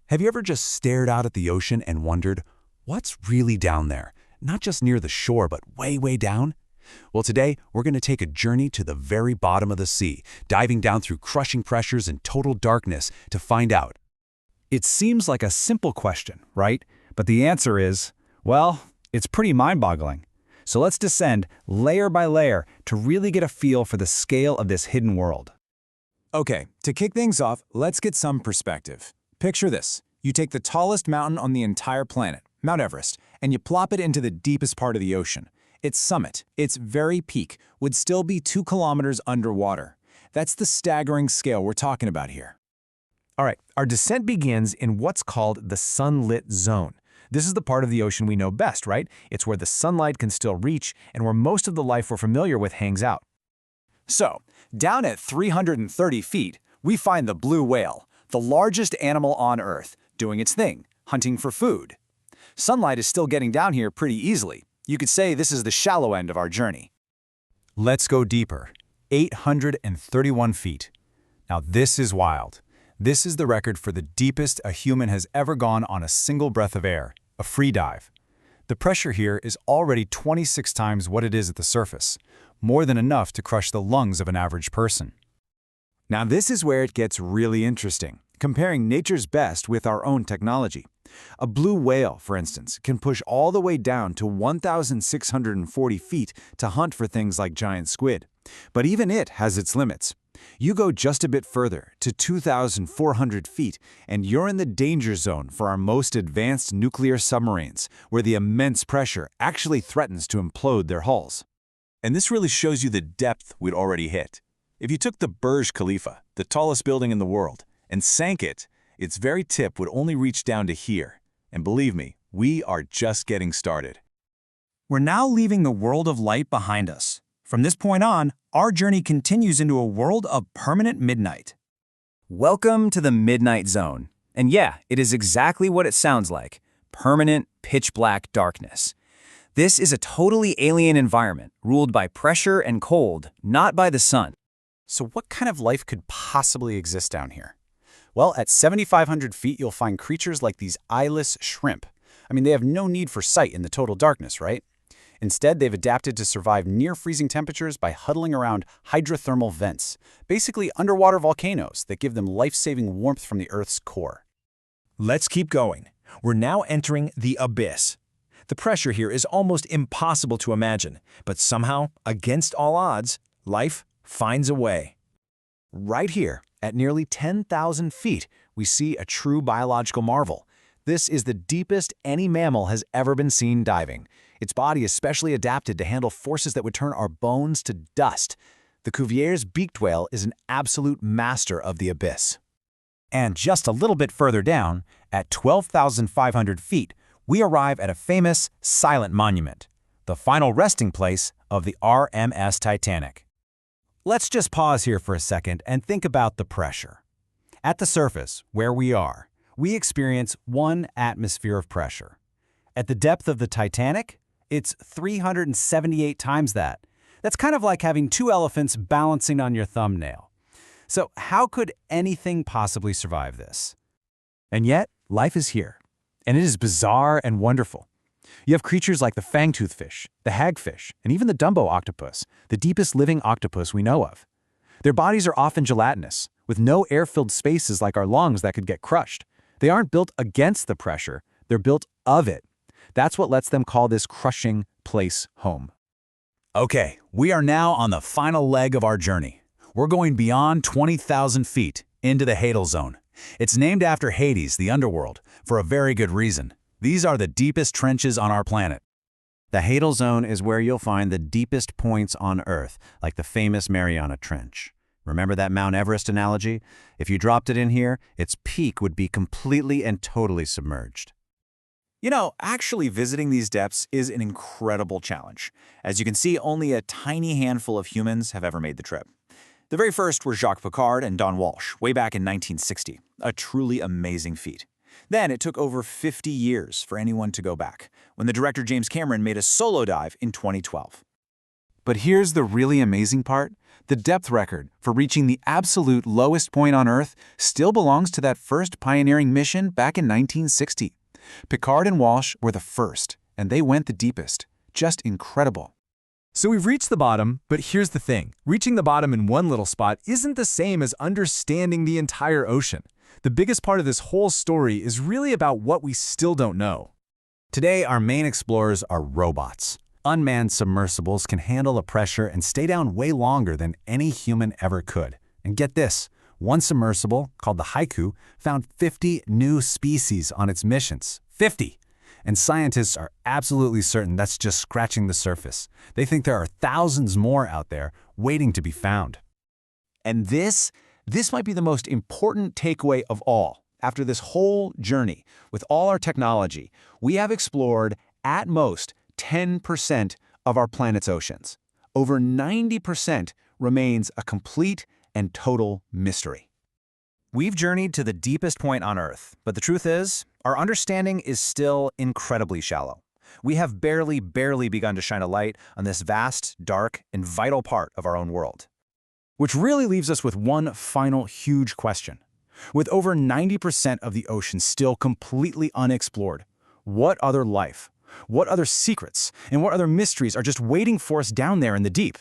Have you ever just stared out at the ocean and wondered, what's really down there? Not just near the shore, but way, way down? Well, today, we're going to take a journey to the very bottom of the sea, diving down through crushing pressures and total darkness to find out. It seems like a simple question, right? But the answer is, well, it's pretty mind-boggling. So let's descend layer by layer to really get a feel for the scale of this hidden world. Okay, to kick things off, let's get some perspective. Picture this. You take the tallest mountain on the entire planet, Mount Everest, and you plop it into the deepest part of the ocean. Its summit, its very peak, would still be 2 kilometers underwater. That's the staggering scale we're talking about here. All right, our descent begins in what's called the sunlit zone. This is the part of the ocean we know best, right? It's where the sunlight can still reach and where most of the life we're familiar with hangs out. So, down at 330 feet, we find the blue whale, the largest animal on Earth, doing its thing, hunting for food. Sunlight is still getting down here pretty easily. You could say this is the shallow end of our journey. Let's go deeper. 831 feet. Now this is wild. This is the record for the deepest a human has ever gone on a single breath of air, a free dive. The pressure here is already 26 times what it is at the surface, more than enough to crush the lungs of an average person. Now this is where it gets really interesting, comparing nature's best with our own technology. A blue whale, for instance, can push all the way down to 1,640 feet to hunt for things like giant squid. But even it has its limits. You go just a bit further, to 2,400 feet, and you're in the danger zone for our most advanced nuclear submarines, where the immense pressure actually threatens to implode their hulls. And this really shows you the depth we'd already hit. If you took the Burj Khalifa, the tallest building in the world, and sank it, its very tip would only reach down to here. And believe me, we are just getting started. We're now leaving the world of light behind us. From this point on, our journey continues into a world of permanent midnight. Welcome to the Midnight Zone. And yeah, it is exactly what it sounds like. Permanent, pitch-black darkness. This is a totally alien environment, ruled by pressure and cold, not by the sun. So what kind of life could possibly exist down here? Well, at 7,500 feet, you'll find creatures like these eyeless shrimp. I mean, they have no need for sight in the total darkness, right? Instead, they've adapted to survive near-freezing temperatures by huddling around hydrothermal vents, basically underwater volcanoes that give them life-saving warmth from the Earth's core. Let's keep going. We're now entering the abyss. The pressure here is almost impossible to imagine, but somehow, against all odds, life finds a way. Right here, at nearly 10,000 feet, we see a true biological marvel. This is the deepest any mammal has ever been seen diving. Its body is specially adapted to handle forces that would turn our bones to dust. The Cuvier's beaked whale is an absolute master of the abyss. And just a little bit further down, at 12,500 feet, we arrive at a famous silent monument, the final resting place of the RMS Titanic. Let's just pause here for a second and think about the pressure. At the surface, where we are, we experience 1 atmosphere of pressure. At the depth of the Titanic, it's 378 times that. That's kind of like having 2 elephants balancing on your thumbnail. So how could anything possibly survive this? And yet, life is here, and it is bizarre and wonderful. You have creatures like the fangtooth fish, the hagfish, and even the Dumbo octopus, the deepest living octopus we know of. Their bodies are often gelatinous, with no air-filled spaces like our lungs that could get crushed. They aren't built against the pressure, they're built of it. That's what lets them call this crushing place home. Okay, we are now on the final leg of our journey. We're going beyond 20,000 feet into the Hadal zone. It's named after Hades, the underworld, for a very good reason. These are the deepest trenches on our planet. The Hadal zone is where you'll find the deepest points on Earth, like the famous Mariana Trench. Remember that Mount Everest analogy? If you dropped it in here, its peak would be completely and totally submerged. You know, actually visiting these depths is an incredible challenge. As you can see, only a tiny handful of humans have ever made the trip. The very first were Jacques Piccard and Don Walsh, way back in 1960, a truly amazing feat. Then it took over 50 years for anyone to go back, when the director James Cameron made a solo dive in 2012. But here's the really amazing part. The depth record for reaching the absolute lowest point on Earth still belongs to that first pioneering mission back in 1960. Piccard and Walsh were the first, and they went the deepest. Just incredible. So we've reached the bottom, but here's the thing. Reaching the bottom in one little spot isn't the same as understanding the entire ocean. The biggest part of this whole story is really about what we still don't know. Today, our main explorers are robots. Unmanned submersibles can handle the pressure and stay down way longer than any human ever could. And get this, one submersible, called the Haiku, found 50 new species on its missions. 50! And scientists are absolutely certain that's just scratching the surface. They think there are thousands more out there waiting to be found. And this might be the most important takeaway of all. After this whole journey, with all our technology, we have explored, at most, 10% of our planet's oceans. Over 90% remains a complete and total mystery. We've journeyed to the deepest point on Earth, but the truth is, our understanding is still incredibly shallow. We have barely begun to shine a light on this vast, dark, and vital part of our own world. Which really leaves us with one final huge question. With over 90% of the ocean still completely unexplored, what other life, what other secrets, and what other mysteries are just waiting for us down there in the deep?